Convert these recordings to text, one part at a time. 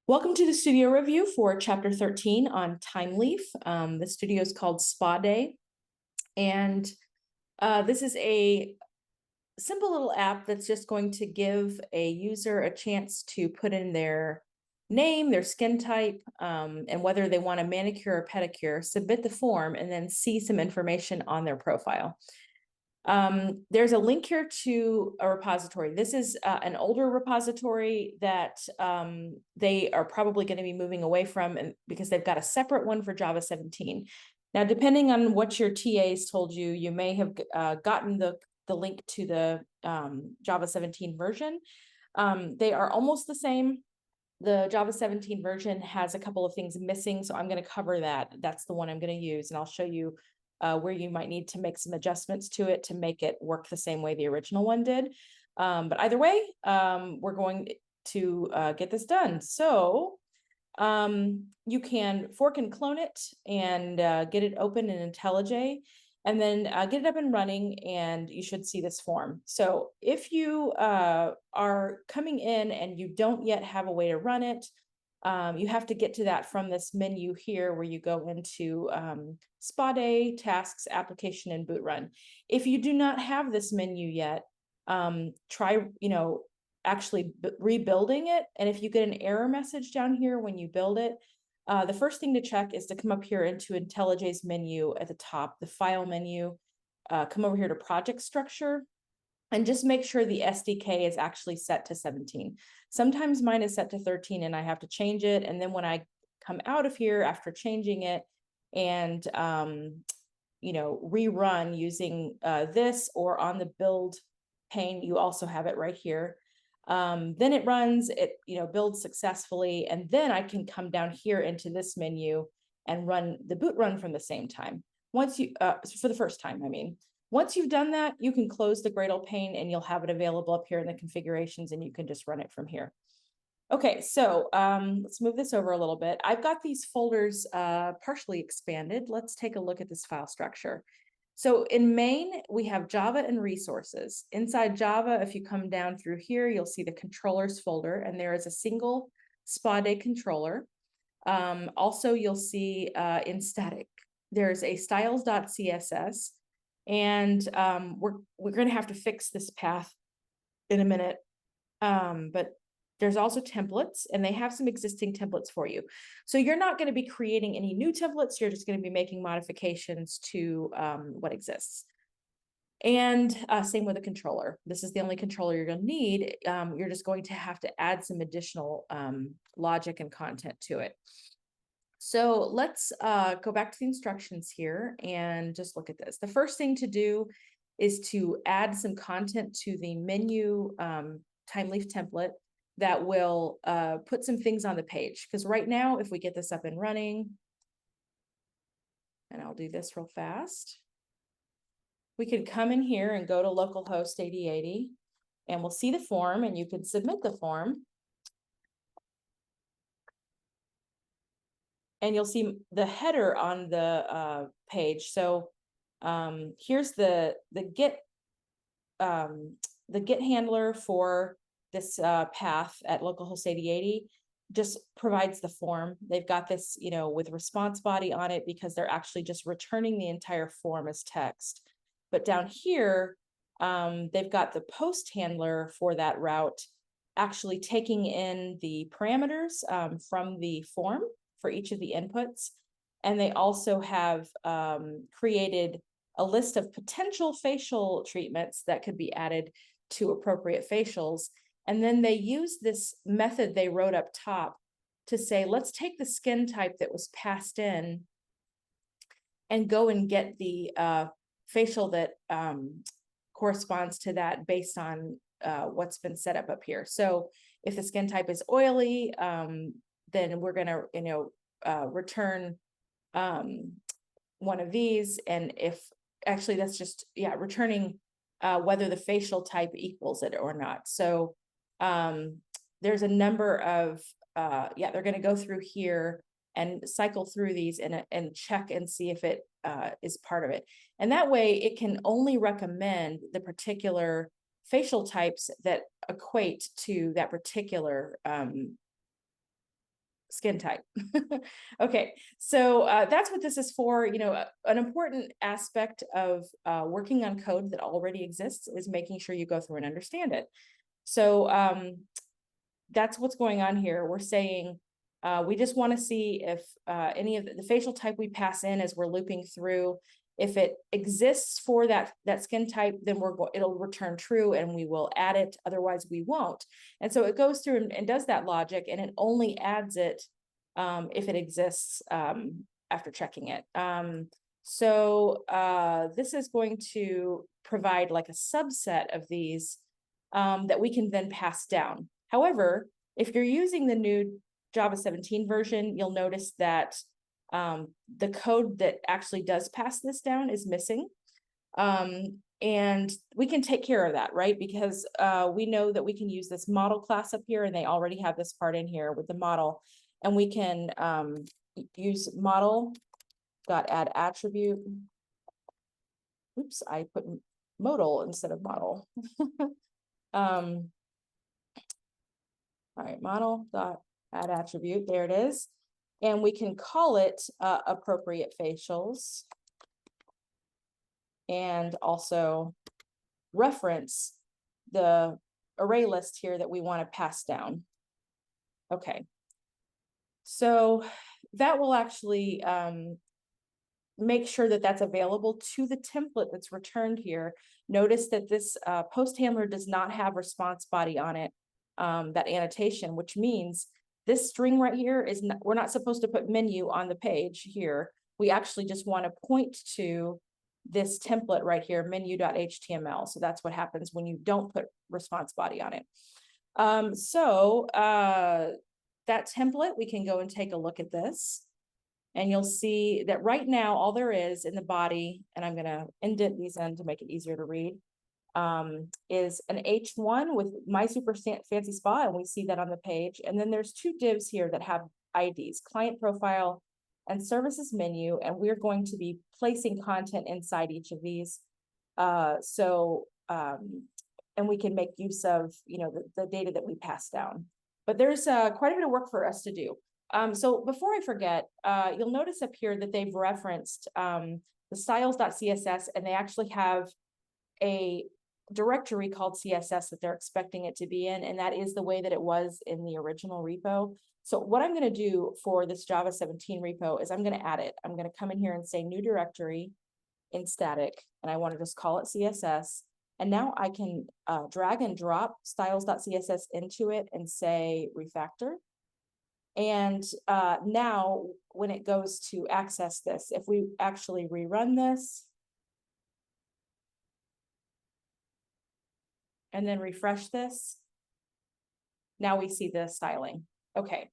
Welcome to the studio review for chapter 13 on time leaf. The studio is called Spa Day. And this is a simple little app that's just going to give a user a chance to put in their name, their skin type, and whether they want a manicure or pedicure, submit the form, and then see some information on their profile. There's a link here to a repository. This is an older repository that they are probably going to be moving away from because they've got a separate one for Java 17. Now, depending on what your TAs told you, you may have gotten the link to the Java 17 version. They are almost the same. The Java 17 version has a couple of things missing, so I'm going to cover that. That's the one I'm going to use, and I'll show you where you might need to make some adjustments to it to make it work the same way the original one did. But either way, we're going to get this done. So you can fork and clone it and get it open in IntelliJ, and then get it up and running, and you should see this form. So if you are coming in and you don't yet have a way to run it, you have to get to that from this menu here where you go into Spa Day, Tasks, Application, and Boot Run. If you do not have this menu yet, try, actually rebuilding it. And if you get an error message down here when you build it, the first thing to check is to come up here into IntelliJ's menu at the top, the File menu, come over here to Project Structure, and just make sure the SDK is actually set to 17. Sometimes mine is set to 13 and I have to change it. And then when I come out of here after changing it and, rerun using this or on the build pane, you also have it right here. Then it runs, it builds successfully, and then I can come down here into this menu and run the boot run from the same time. Once you, for the first time, I mean. Once you've done that, you can close the Gradle pane and you'll have it available up here in the configurations, and you can just run it from here. Okay, so let's move this over a little bit. I've got these folders partially expanded. Let's take a look at this file structure. So in main, we have Java and resources. Inside Java, if you come down through here, you'll see the controllers folder, and there is a single Spa Day controller. Also, you'll see in static, there's a styles.css. And we're going to have to fix this path in a minute. But there's also templates, and they have some existing templates for you. So you're not going to be creating any new templates. You're just going to be making modifications to what exists. And same with the controller. This is the only controller you're going to need. You're just going to have to add some additional logic and content to it. So let's go back to the instructions here and just look at this. The first thing to do is to add some content to the menu time leaf template that will put some things on the page. Because right now, if we get this up and running, and I'll do this real fast, we could come in here and go to localhost 8080, and we'll see the form, and you could submit the form. And you'll see the header on the page. So here's the Git handler for this path at localhost 8080. Just provides the form. They've got this, with response body on it because they're actually just returning the entire form as text. But down here, they've got the post handler for that route, actually taking in the parameters from the form for each of the inputs. And they also have created a list of potential facial treatments that could be added to appropriate facials. And then they use this method they wrote up top to say, let's take the skin type that was passed in and go and get the facial that corresponds to that based on what's been set up here. So if the skin type is oily, then we're going to, return one of these. And if actually that's just, returning whether the facial type equals it or not. So there's a number of, they're going to go through here and cycle through these and check and see if it is part of it. And that way it can only recommend the particular facial types that equate to that particular skin type. Okay, so that's what this is for. You know, an important aspect of working on code that already exists is making sure you go through and understand it. So that's what's going on here. We're saying we just want to see if any of the facial type we pass in as we're looping through, if it exists for that skin type, then it'll return true and we will add it. Otherwise, we won't. And so it goes through and does that logic, and it only adds it if it exists after checking it. So this is going to provide like a subset of these that we can then pass down. However, if you're using the new Java 17 version, you'll notice that the code that actually does pass this down is missing. And we can take care of that, right? Because we know that we can use this model class up here, and they already have this part in here with the model. And we can use model.add attribute. Oops, I put modal instead of model. All right, model.add attribute, there it is. And we can call it appropriate facials and also reference the array list here that we want to pass down. Okay, so that will actually make sure that that's available to the template that's returned here. Notice that this post handler does not have response body on it, that annotation, which means this string right here is not, we're not supposed to put menu on the page here. We actually just want to point to this template right here, menu.html. So that's what happens when you don't put response body on it. That template, we can go and take a look at this. And you'll see that right now, all there is in the body, and I'm going to indent these in to make it easier to read, is an H1 with my super fancy spa, and we see that on the page. And then there's two divs here that have IDs, client profile and services menu, and we're going to be placing content inside each of these. And we can make use of, you know, the data that we pass down. But there's quite a bit of work for us to do. So before I forget, you'll notice up here that they've referenced the styles.css, and they actually have a directory called CSS that they're expecting it to be in, and that is the way that it was in the original repo. So what I'm going to do for this Java 17 repo is I'm going to add it. I'm going to come in here and say new directory in static, and I want to just call it CSS. And now I can drag and drop styles.css into it and say refactor. And now when it goes to access this, if we actually rerun this and then refresh this, now we see the styling. Okay,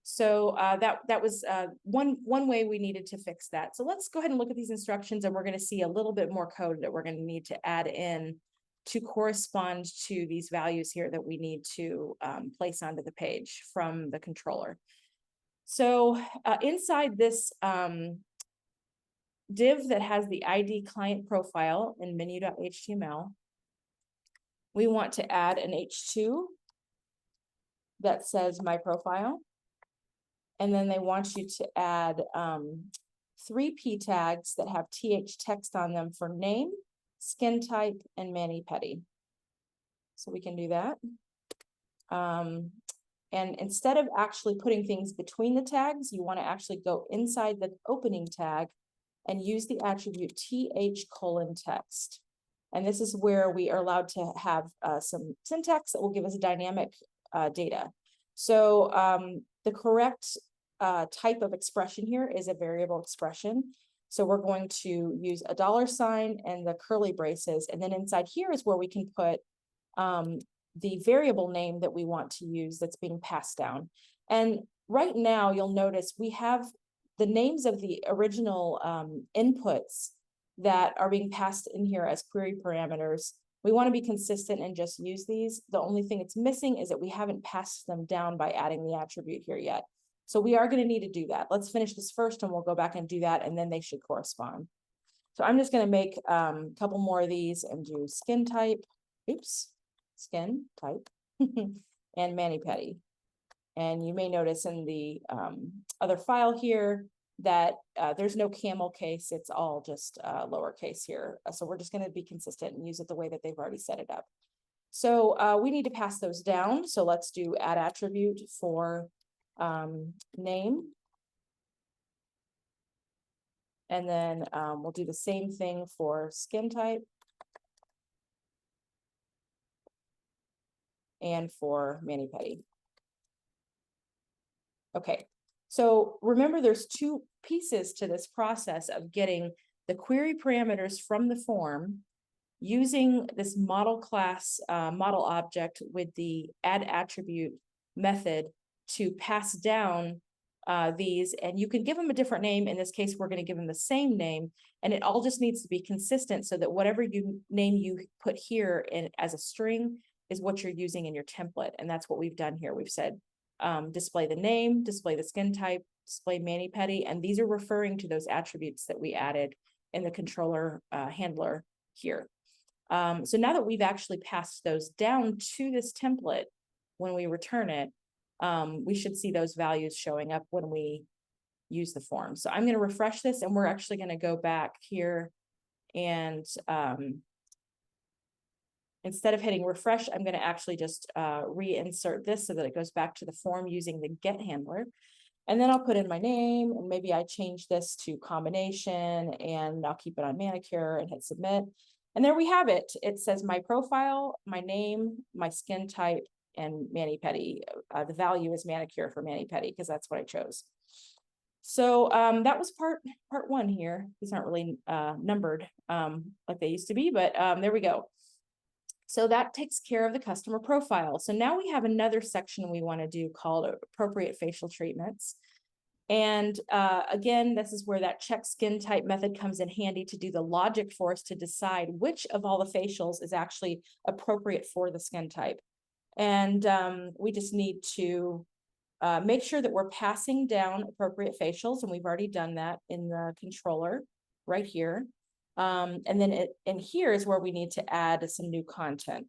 so that was one way we needed to fix that. So let's go ahead and look at these instructions, and we're going to see a little bit more code that we're going to need to add in to correspond to these values here that we need to place onto the page from the controller. So inside this div that has the ID client profile in menu.html, we want to add an H2 that says my profile. And then they want you to add 3 P tags that have TH text on them for name, skin type, and mani-pedi. So we can do that. And instead of actually putting things between the tags, you want to actually go inside the opening tag and use the attribute th:text. And this is where we are allowed to have some syntax that will give us dynamic data. So the correct type of expression here is a variable expression. So we're going to use a $sign and the curly braces. And then inside here is where we can put the variable name that we want to use that's being passed down. And right now, you'll notice we have the names of the original inputs that are being passed in here as query parameters. We want to be consistent and just use these. The only thing it's missing is that we haven't passed them down by adding the attribute here yet. So we are going to need to do that. Let's finish this first and we'll go back and do that, and then they should correspond. So I'm just going to make a couple more of these and do skin type. Oops. Skin type and mani-pedi. And you may notice in the other file here that there's no camel case, it's all just lowercase here. So we're just going to be consistent and use it the way that they've already set it up. So we need to pass those down. So let's do add attribute for name. And then we'll do the same thing for skin type and for mani-pedi. Okay, so remember there's two pieces to this process of getting the query parameters from the form using this model class model object with the add attribute method to pass down these, and you can give them a different name. In this case, we're going to give them the same name, and it all just needs to be consistent so that whatever name you put here in as a string is what you're using in your template. And that's what we've done here. We've said display the name, display the skin type, display mani-pedi, and these are referring to those attributes that we added in the controller handler here. So now that we've actually passed those down to this template, when we return it, we should see those values showing up when we use the form. So I'm going to refresh this, and we're actually going to go back here and instead of hitting refresh, I'm going to actually just reinsert this so that it goes back to the form using the get handler. And then I'll put in my name, and maybe I change this to combination, and I'll keep it on manicure and hit submit. And there we have it. It says my profile, my name, my skin type, and mani-pedi. The value is manicure for mani-pedi because that's what I chose. So that was part one here. These aren't really numbered like they used to be, but there we go. So that takes care of the customer profile. So now we have another section we want to do called appropriate facial treatments. And again, this is where that check skin type method comes in handy to do the logic for us to decide which of all the facials is actually appropriate for the skin type. And we just need to make sure that we're passing down appropriate facials, and we've already done that in the controller right here. And then in here is where we need to add some new content.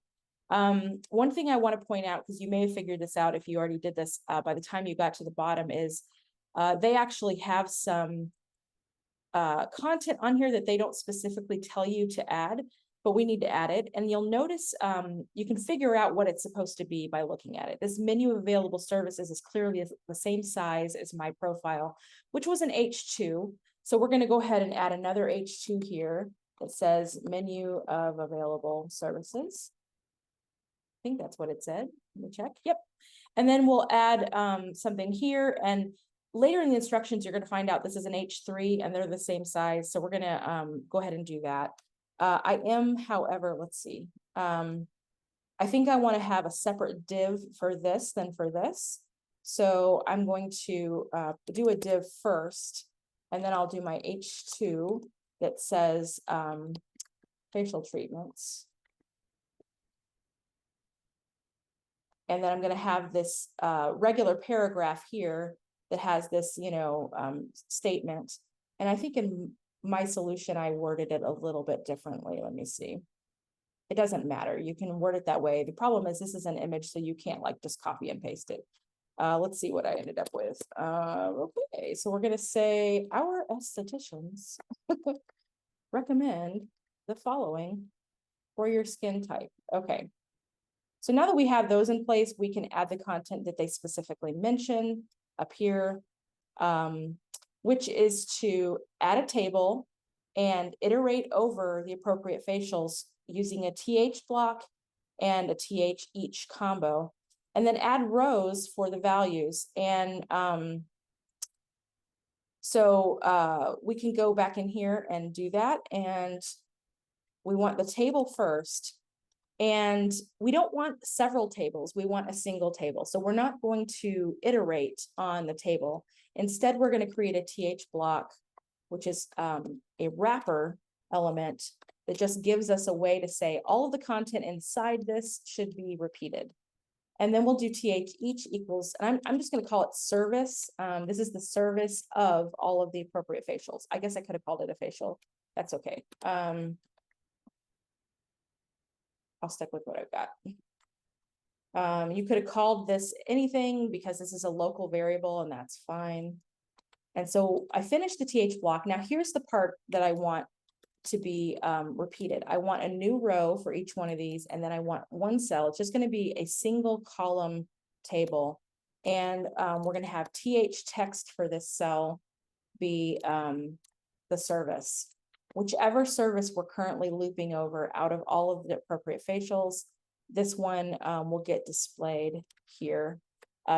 One thing I want to point out, because you may have figured this out if you already did this by the time you got to the bottom, is they actually have some content on here that they don't specifically tell you to add, but we need to add it. And you'll notice you can figure out what it's supposed to be by looking at it. This menu of available services is clearly the same size as my profile, which was an H2. So we're going to go ahead and add another H2 here that says menu of available services. I think that's what it said. Let me check. Yep. And then we'll add something here. And later in the instructions, you're going to find out this is an H3 and they're the same size. So we're going to go ahead and do that. I am, however, let's see. I think I want to have a separate div for this than for this. So I'm going to do a div first, and then I'll do my H2 that says facial treatments. And then I'm going to have this regular paragraph here that has this, statement. And I think in my solution, I worded it a little bit differently. Let me see. It doesn't matter. You can word it that way. The problem is this is an image, so you can't just copy and paste it. Let's see what I ended up with. Okay, so we're going to say our estheticians recommend the following for your skin type. Okay. So now that we have those in place, we can add the content that they specifically mention up here, which is to add a table and iterate over the appropriate facials using a TH block and a TH each combo, and then add rows for the values. And so we can go back in here and do that. And we want the table first. And we don't want several tables, we want a single table. So we're not going to iterate on the table. Instead, we're going to create a TH block, which is a wrapper element that just gives us a way to say all of the content inside this should be repeated. And then we'll do TH each equals, and I'm just going to call it service. This is the service of all of the appropriate facials. I guess I could have called it a facial. That's okay. I'll stick with what I've got. You could have called this anything because this is a local variable and that's fine. And so I finished the TH block. Now here's the part that I want to be repeated. I want a new row for each one of these, and then I want one cell. It's just going to be a single column table. And we're going to have TH text for this cell be the service. Whichever service we're currently looping over out of all of the appropriate facials, this one will get displayed here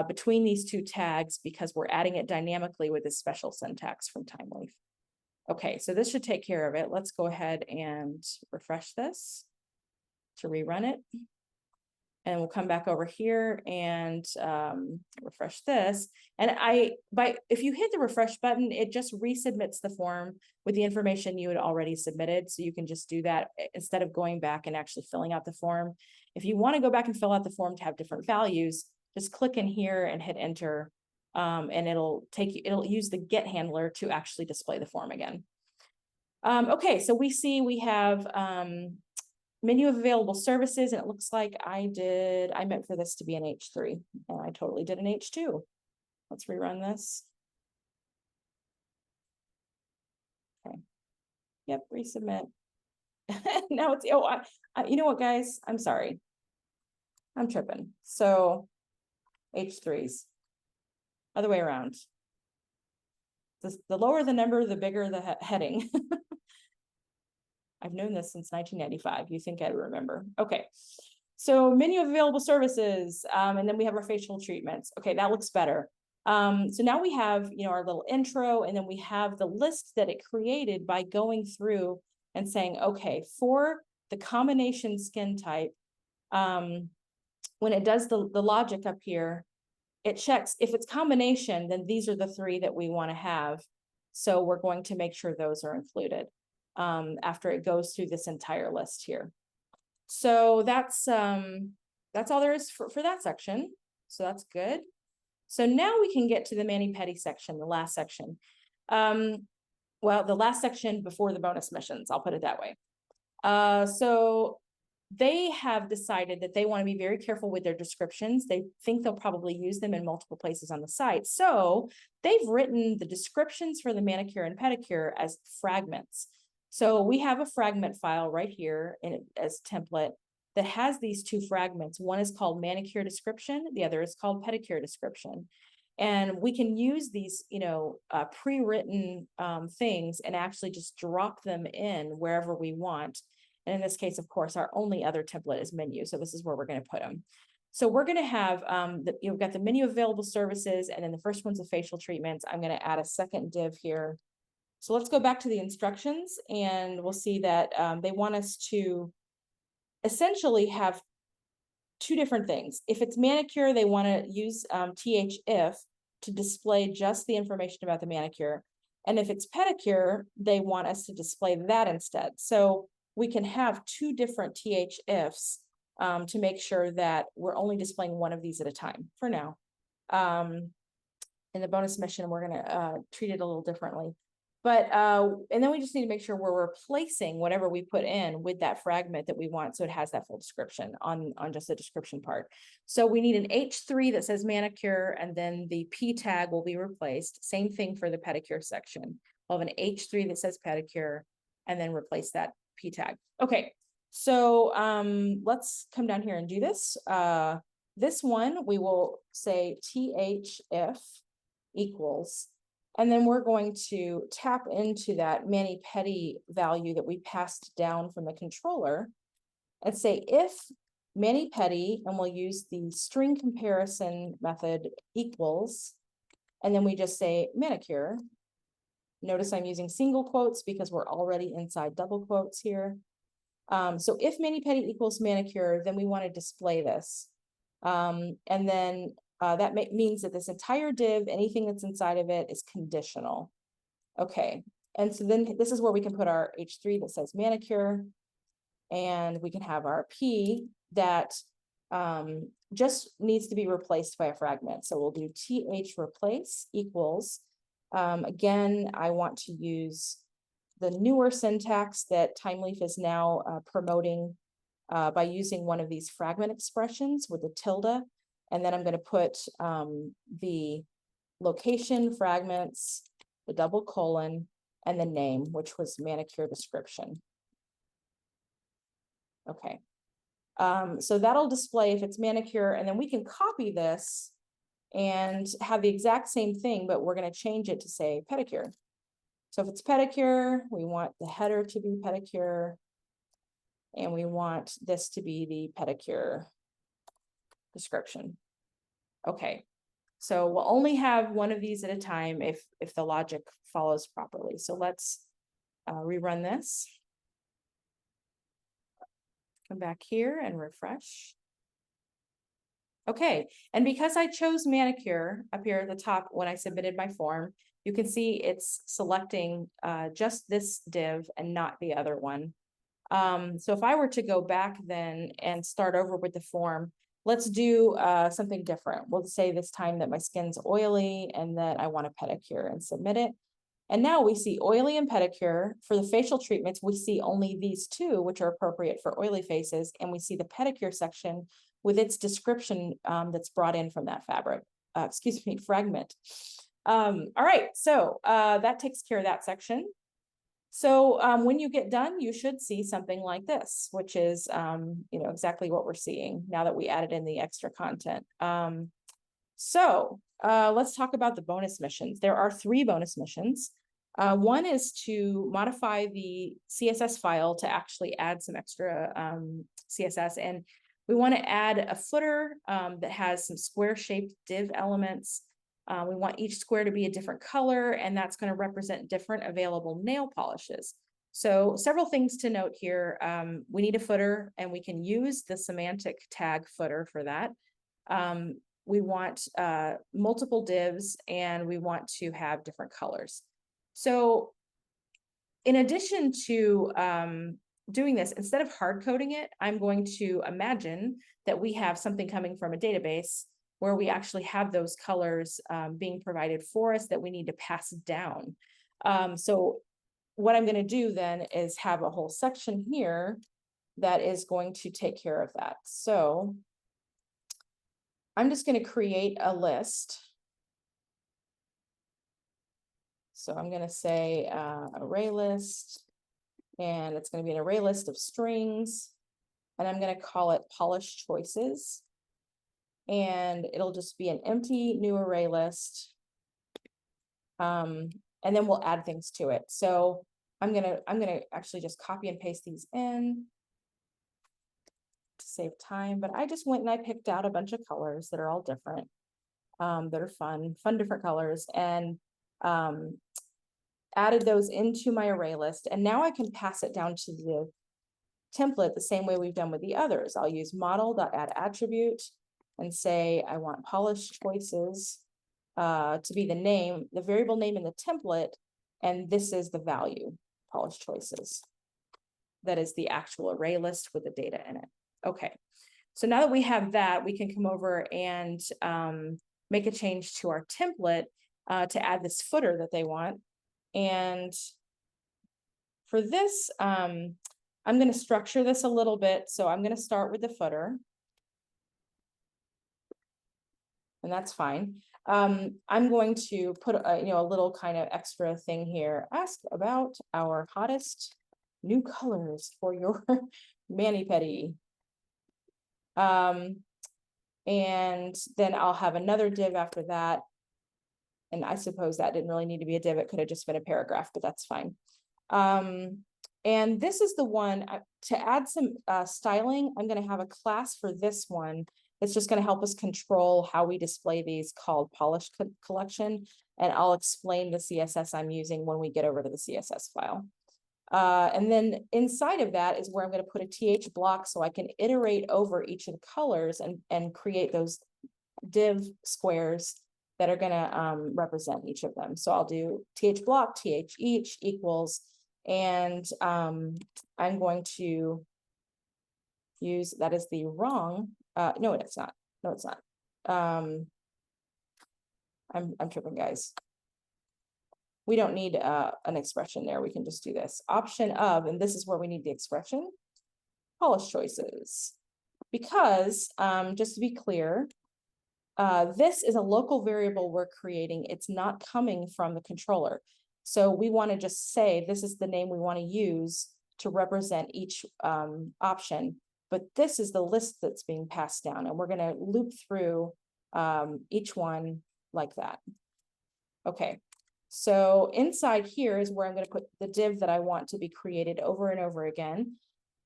between these two tags because we're adding it dynamically with this special syntax from TimeLeaf. Okay, so this should take care of it. Let's go ahead and refresh this to rerun it. And we'll come back over here and refresh this. And if you hit the refresh button, it just resubmits the form with the information you had already submitted. So you can just do that instead of going back and actually filling out the form. If you want to go back and fill out the form to have different values, just click in here and hit enter. And it'll use the get handler to actually display the form again. Okay, so we have menu of available services, and it looks like I meant for this to be an H3, and I totally did an H2. Let's rerun this. Okay. Yep, resubmit. Now it's, you know what, guys? I'm sorry. I'm tripping. So H3s. Other way around. The lower the number, the bigger the heading. I've known this since 1995. You think I'd remember. Okay. So menu of available services, and then we have our facial treatments. Okay, that looks better. So now we have, our little intro, and then we have the list that it created by going through and saying, okay, for the combination skin type, when it does the logic up here, it checks if it's combination, then these are the three that we want to have. So we're going to make sure those are included after it goes through this entire list here. So that's all there is for that section. So that's good. So now we can get to the mani-pedi section, the last section. Well, the last section before the bonus missions, I'll put it that way. So they have decided that they want to be very careful with their descriptions. They think they'll probably use them in multiple places on the site. So they've written the descriptions for the manicure and pedicure as fragments. So we have a fragment file right here as template that has these two fragments. One is called manicure description. The other is called pedicure description. And we can use these, pre-written things and actually just drop them in wherever we want. And in this case, of course, our only other template is menu. So this is where we're going to put them. So we're going to have, you've got the menu of available services, and then the first one's the facial treatments. I'm going to add a second div here. So let's go back to the instructions, and we'll see that they want us to essentially have two different things. If it's manicure, they want to use TH-if to display just the information about the manicure. And if it's pedicure, they want us to display that instead. So we can have two different TH-ifs to make sure that we're only displaying one of these at a time for now. In the bonus mission, we're going to treat it a little differently. But, and then we just need to make sure we're replacing whatever we put in with that fragment that we want. So it has that full description on just the description part. So we need an H3 that says manicure, and then the P tag will be replaced. Same thing for the pedicure section. We'll have an H3 that says pedicure, and then replace that P tag. Okay. So, let's come down here and do this. This one, we will say TH-if equals, and then we're going to tap into that mani-pedi value that we passed down from the controller and say if mani-pedi, and we'll use the string comparison method equals, and then we just say manicure. Notice I'm using single quotes because we're already inside double quotes here. So if mani-pedi equals manicure, then we want to display this. And then that means that this entire div, anything that's inside of it, is conditional. Okay, and so then this is where we can put our H3 that says manicure, and we can have our P that just needs to be replaced by a fragment. So we'll do TH replace equals. Again, I want to use the newer syntax that TimeLeaf is now promoting by using one of these fragment expressions with a tilde. And then I'm going to put the location fragments, the double colon, and the name, which was manicure description. Okay. So that'll display if it's manicure, and then we can copy this and have the exact same thing, but we're going to change it to say pedicure. So if it's pedicure, we want the header to be pedicure, and we want this to be the pedicure description. Okay, so we'll only have one of these at a time if the logic follows properly. So let's rerun this. Come back here and refresh. Okay, and because I chose manicure up here at the top when I submitted my form, you can see it's selecting just this div and not the other one. So if I were to go back then and start over with the form, let's do something different. We'll say this time that my skin's oily and that I want a pedicure and submit it. And now we see oily and pedicure. For the facial treatments, we see only these two, which are appropriate for oily faces. And we see the pedicure section with its description that's brought in from that fragment. All right, so that takes care of that section. So when you get done, you should see something like this, which is exactly what we're seeing now that we added in the extra content. So let's talk about the bonus missions. There are 3 bonus missions. One is to modify the CSS file to actually add some extra CSS. And we want to add a footer that has some square-shaped div elements. We want each square to be a different color, and that's going to represent different available nail polishes. So several things to note here. We need a footer, and we can use the semantic tag footer for that. We want multiple divs, and we want to have different colors. So in addition to doing this, instead of hard coding it, I'm going to imagine that we have something coming from a database where we actually have those colors being provided for us that we need to pass down. So what I'm going to do then is have a whole section here that is going to take care of that. So I'm just going to create a list. So I'm going to say array list, and it's going to be an array list of strings, and I'm going to call it polish choices. And it'll just be an empty new array list. And then we'll add things to it. So I'm gonna actually just copy and paste these in to save time, but I just went and I picked out a bunch of colors that are all different, that are fun different colors, and added those into my array list. And now I can pass it down to the template the same way we've done with the others. I'll use model.addAttribute and say I want polish choices to be the variable name in the template, and this is the value, polish choices. That is the actual array list with the data in it. Okay, so now that we have that, we can come over and make a change to our template to add this footer that they want. And for this, I'm going to structure this a little bit. So I'm going to start with the footer. And that's fine. I'm going to put a little kind of extra thing here. Ask about our hottest new colors for your mani-pedi. And then I'll have another div after that. And I suppose that didn't really need to be a div. It could have just been a paragraph, but that's fine. And this is the one to add some styling. I'm going to have a class for this one. It's just going to help us control how we display these, called polish collection. And I'll explain the CSS I'm using when we get over to the CSS file. And then inside of that is where I'm going to put a TH block so I can iterate over each of the colors and create those div squares that are going to represent each of them. So I'll do TH block, TH each equals, and I'm going to use, that is the wrong, no, it's not. No, it's not. I'm tripping, guys. We don't need an expression there. We can just do this. Option of, and this is where we need the expression. polish choices. Because, just to be clear, this is a local variable we're creating. It's not coming from the controller. So we want to just say, this is the name we want to use to represent each option. But this is the list that's being passed down. And we're going to loop through each one like that. Okay. So inside here is where I'm going to put the div that I want to be created over and over again.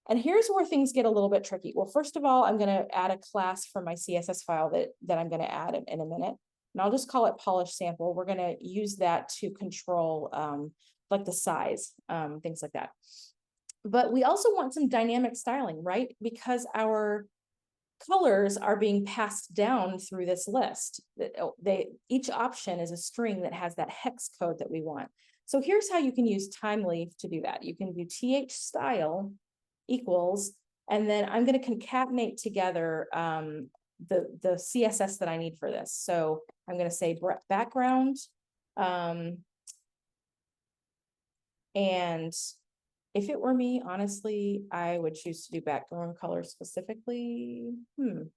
And here's where things get a little bit tricky. Well, first of all, I'm going to add a class for my CSS file that I'm going to add in a minute. And I'll just call it polish sample. We're going to use that to control like the size, things like that. But we also want some dynamic styling, right? Because our colors are being passed down through this list. Each option is a string that has that hex code that we want. So here's how you can use timeleaf to do that. You can do th style equals, and then I'm going to concatenate together the CSS that I need for this. So I'm going to say background, and if it were me, honestly, I would choose to do background color specifically. I'm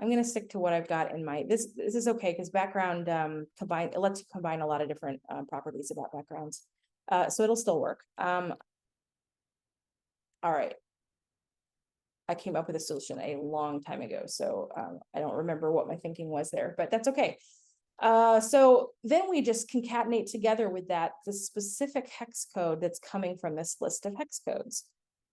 going to stick to what I've got in my, this is okay, because background it lets you combine a lot of different properties about backgrounds. So it'll still work. All right. I came up with a solution a long time ago, so I don't remember what my thinking was there, but that's okay. So then we just concatenate together with that the specific hex code that's coming from this list of hex codes.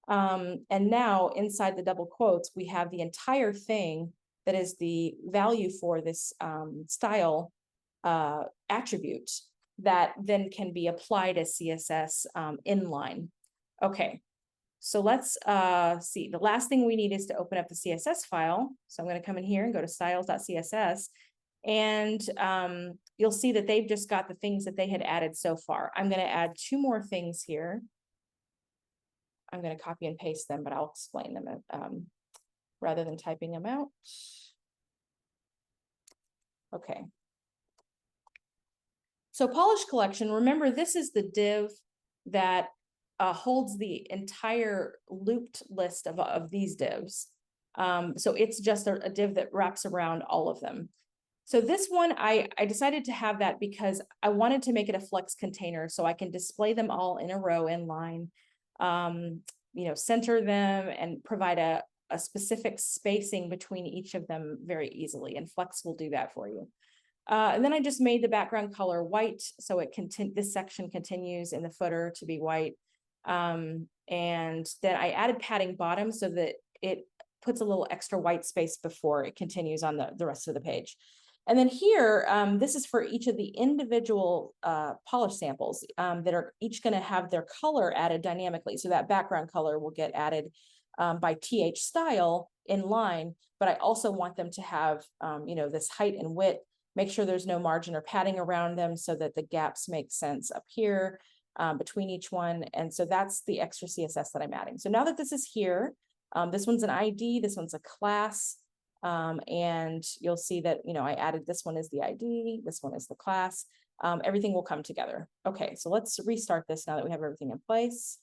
And now inside the double quotes, we have the entire thing that is the value for this style attribute that then can be applied as CSS inline. Okay. So let's see, the last thing we need is to open up the CSS file. So I'm going to come in here and go to styles.css, and you'll see that they've just got the things that they had added so far. I'm going to add 2 more things here. I'm going to copy and paste them, but I'll explain them rather than typing them out. Okay. So polish collection, remember this is the div that holds the entire looped list of these divs. So it's just a div that wraps around all of them. So this one, I decided to have that because I wanted to make it a flex container so I can display them all in a row in line, center them and provide a specific spacing between each of them very easily. And Flex will do that for you. And then I just made the background color white. So this section continues in the footer to be white. And then I added padding bottom so that it puts a little extra white space before it continues on the rest of the page. And then here, this is for each of the individual polish samples that are each going to have their color added dynamically. So that background color will get added by th style in line, but I also want them to have, this height and width. Make sure there's no margin or padding around them so that the gaps make sense up here between each one. And so that's the extra CSS that I'm adding. So now that this is here, this one's an ID, this one's a class. And you'll see that, I added this one is the ID, this one is the class. Everything will come together. Okay, so let's restart this now that we have everything in place.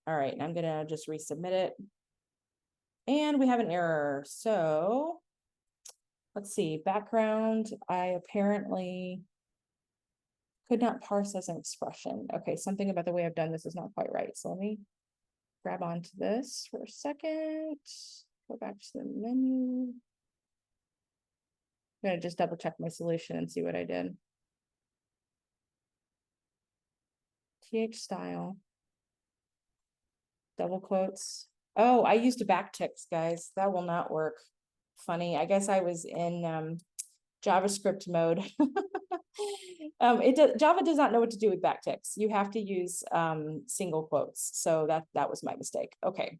All right, I'm gonna just resubmit it. And we have an error. So let's see, background, I apparently could not parse as an expression. Okay, something about the way I've done this is not quite right. So let me grab onto this for a second. Go back to the menu. I'm gonna just double check my solution and see what I did. TH style. Double quotes. Oh, I used backticks, guys. That will not work. Funny. I guess I was in JavaScript mode. Java does not know what to do with backticks. You have to use single quotes. So that was my mistake. Okay.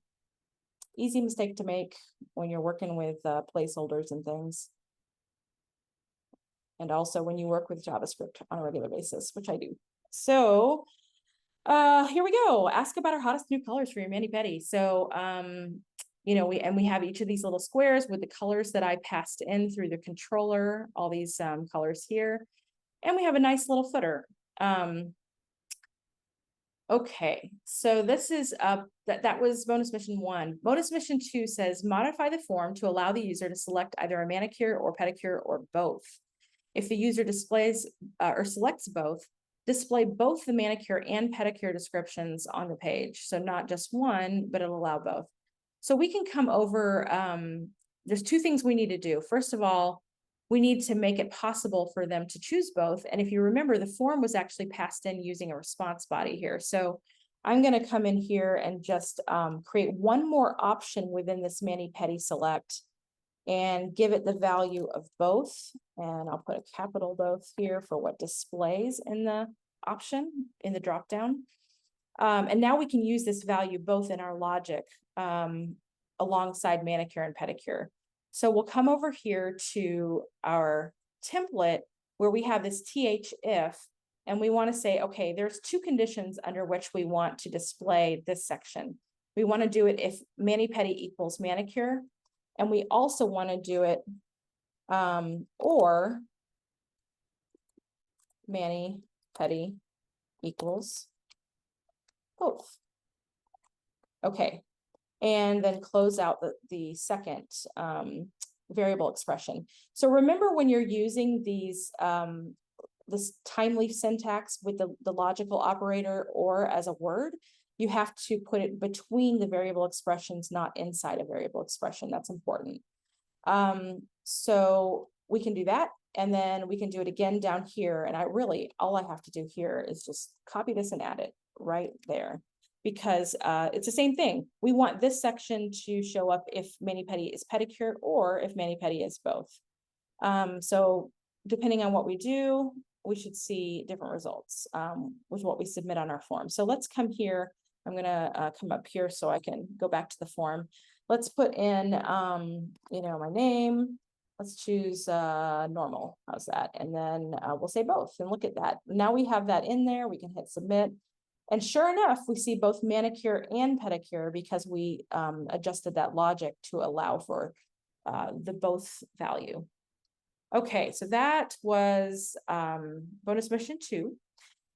Easy mistake to make when you're working with placeholders and things. And also when you work with JavaScript on a regular basis, which I do. So here we go. Ask about our hottest new colors for your mani-pedi. So we have each of these little squares with the colors that I passed in through the controller, all these colors here. And we have a nice little footer. Okay, so this is that was bonus mission 1. Bonus mission 2 says modify the form to allow the user to select either a manicure or pedicure or both. If the user displays or selects both, display both the manicure and pedicure descriptions on the page. So not just one, but it'll allow both. So we can come over, there's 2 things we need to do. First of all, we need to make it possible for them to choose both. And if you remember, the form was actually passed in using a response body here. So I'm going to come in here and just create one more option within this mani-pedi select and give it the value of both. And I'll put a capital both here for what displays in the option in the dropdown. And now we can use this value both in our logic alongside manicure and pedicure. So we'll come over here to our template where we have this th if, and we want to say, okay, there's 2 conditions under which we want to display this section. We want to do it if mani-pedi equals manicure, and we also want to do it or mani-pedi equals both. Okay, and then close out the second variable expression. So remember when you're using these this time leaf syntax with the logical operator or as a word, you have to put it between the variable expressions, not inside a variable expression. That's important. So we can do that, and then we can do it again down here. And all I have to do here is just copy this and add it right there, because it's the same thing. We want this section to show up if mani-pedi is pedicure or if mani-pedi is both. So depending on what we do, we should see different results with what we submit on our form. So let's come here. I'm gonna come up here so I can go back to the form. Let's put in, my name. Let's choose normal. How's that? And then we'll say both, and look at that. Now we have that in there. We can hit submit. And sure enough, we see both manicure and pedicure because we adjusted that logic to allow for the both value. Okay, so that was bonus mission 2.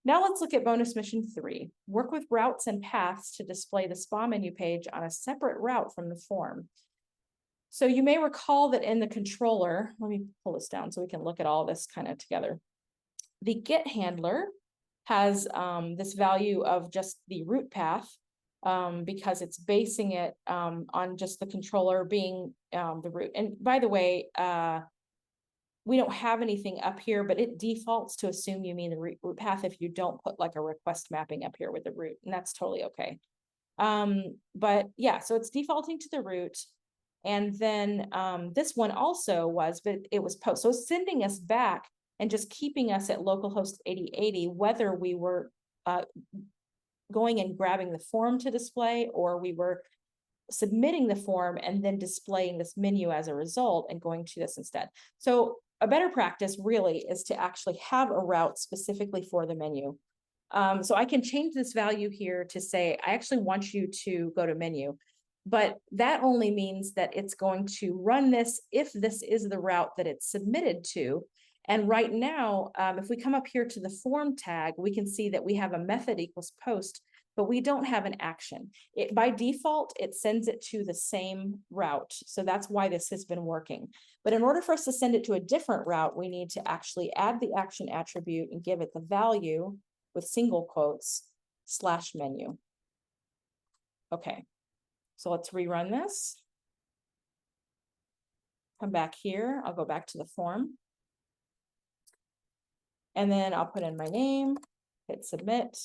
Now let's look at bonus mission 3. Work with routes and paths to display the spa menu page on a separate route from the form. So you may recall that in the controller, let me pull this down so we can look at all this kind of together. The get handler has this value of just the route path because it's basing it on just the controller being the route. And by the way, we don't have anything up here, but it defaults to assume you mean the route path if you don't put like a request mapping up here with the route, and that's totally okay. But yeah, so it's defaulting to the route. And then this one also was, but it was post. So it's sending us back and just keeping us at localhost 8080, whether we were going and grabbing the form to display, or we were submitting the form and then displaying this menu as a result and going to this instead. So a better practice really is to actually have a route specifically for the menu. So I can change this value here to say, I actually want you to go to menu, but that only means that it's going to run this if this is the route that it's submitted to. And right now, if we come up here to the form tag, we can see that we have a method equals post, but we don't have an action. By default, it sends it to the same route. So that's why this has been working. But in order for us to send it to a different route, we need to actually add the action attribute and give it the value with single quotes /menu. Okay, so let's rerun this. Come back here. I'll go back to the form. And then I'll put in my name, hit submit.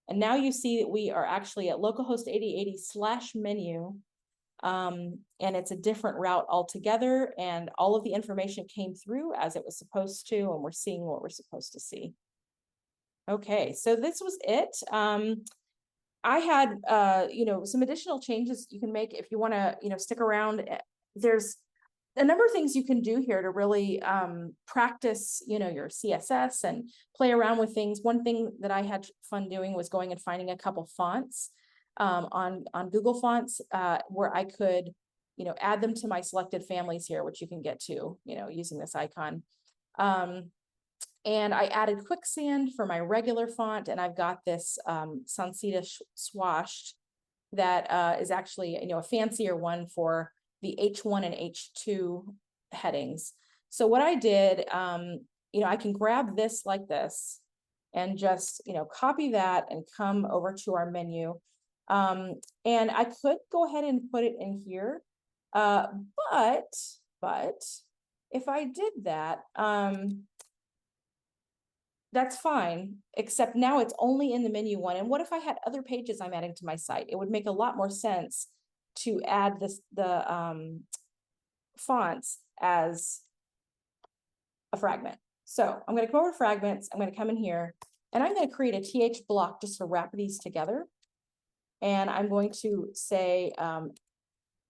And now you see that we are actually at localhost 8080 /menu. And it's a different route altogether. And all of the information came through as it was supposed to, and we're seeing what we're supposed to see. Okay, so this was it. I had, some additional changes you can make if you want to, stick around. There's a number of things you can do here to really practice, your CSS and play around with things. One thing that I had fun doing was going and finding a couple fonts on Google Fonts where I could, add them to my selected families here, which you can get to, using this icon. And I added quicksand for my regular font, and I've got this Sansita swashed that is actually, a fancier one for the H1 and H2 headings. So what I did, I can grab this like this and just, copy that and come over to our menu. And I could go ahead and put it in here. But if I did that, that's fine, except now it's only in the menu one. And what if I had other pages I'm adding to my site? It would make a lot more sense to add the fonts as a fragment. So I'm going to come over to fragments. I'm going to come in here and I'm going to create a TH block just to wrap these together. And I'm going to say,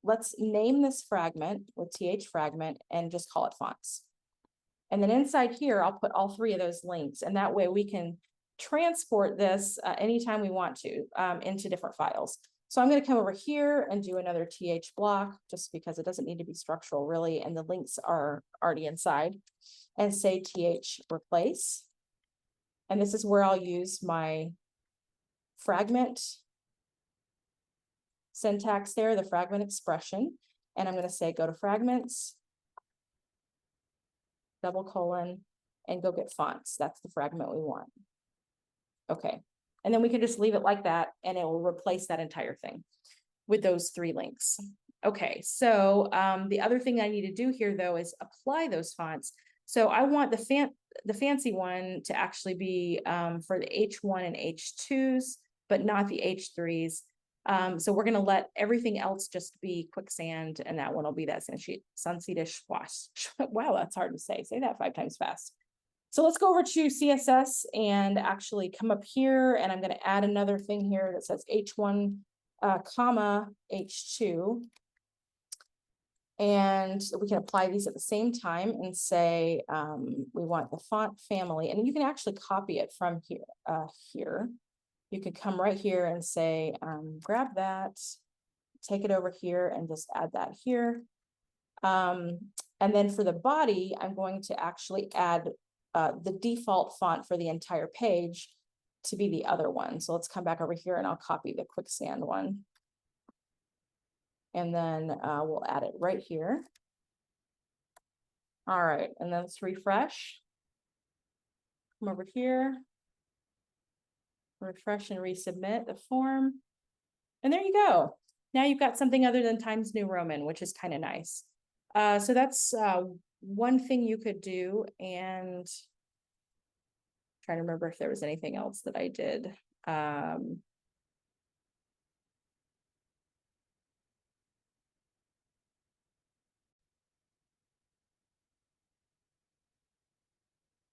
let's name this fragment with TH fragment and just call it fonts. And then inside here, I'll put all three of those links. And that way we can transport this anytime we want to into different files. So I'm going to come over here and do another TH block just because it doesn't need to be structural really. And the links are already inside, and say TH replace. And this is where I'll use my fragment syntax there, the fragment expression. And I'm going to say, go to fragments, double colon, and go get fonts. That's the fragment we want. Okay. And then we can just leave it like that and it will replace that entire thing with those three links. Okay. So the other thing I need to do here though is apply those fonts. So I want the fancy one to actually be for the H1 and H2s, but not the H3s. So we're going to let everything else just be quicksand, and that one will be that Sansita Schwash. Wow, that's hard to say. Say that 5 times fast. So let's go over to CSS and actually come up here, and I'm going to add another thing here that says H1, comma H2. And we can apply these at the same time and say we want the font family, and you can actually copy it from here. You could come right here and say, grab that, take it over here and just add that here. And then for the body, I'm going to actually add the default font for the entire page to be the other one. So let's come back over here and I'll copy the quicksand one. And then we'll add it right here. All right, and then let's refresh. Come over here. Refresh and resubmit the form. And there you go. Now you've got something other than Times New Roman, which is kind of nice. So that's one thing you could do. And trying to remember if there was anything else that I did.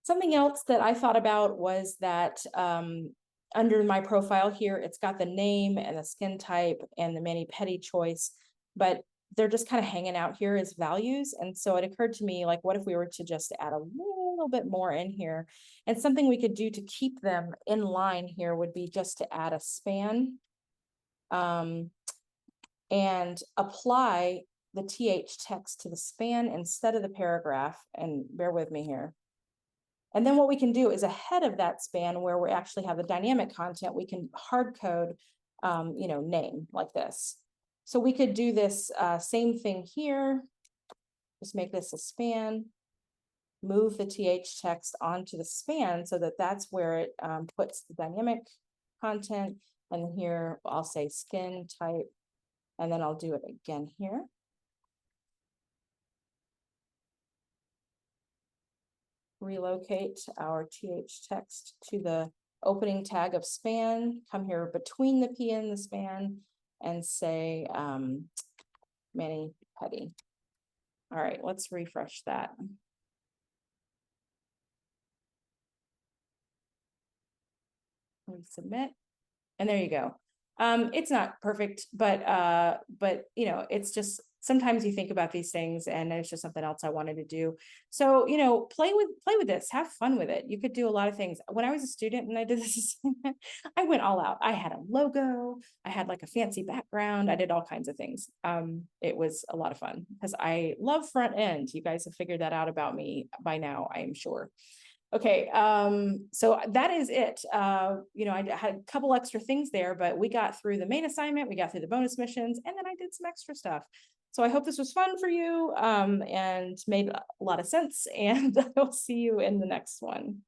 Something else that I thought about was that under my profile here, it's got the name and the skin type and the mani-pedi choice, but they're just kind of hanging out here as values. And so it occurred to me, like, what if we were to just add a little bit more in here? And something we could do to keep them in line here would be just to add a span and apply the TH text to the span instead of the paragraph. And bear with me here. And then what we can do is ahead of that span where we actually have the dynamic content, we can hard code, name like this. So we could do this same thing here. Just make this a span, move the TH text onto the span so that that's where it puts the dynamic content. And here I'll say skin type, and then I'll do it again here. Relocate our TH text to the opening tag of span, come here between the P and the span and say mani-pedi. All right, let's refresh that. Resubmit, and there you go. It's not perfect, but it's just sometimes you think about these things and it's just something else I wanted to do. So, play with this, have fun with it. You could do a lot of things. When I was a student and I did this assignment, I went all out. I had a logo, I had like a fancy background, I did all kinds of things. It was a lot of fun because I love front end. You guys have figured that out about me by now, I am sure. Okay, so that is it. I had a couple extra things there, but we got through the main assignment, we got through the bonus missions, and then I did some extra stuff. So I hope this was fun for you, and made a lot of sense, and I'll see you in the next one.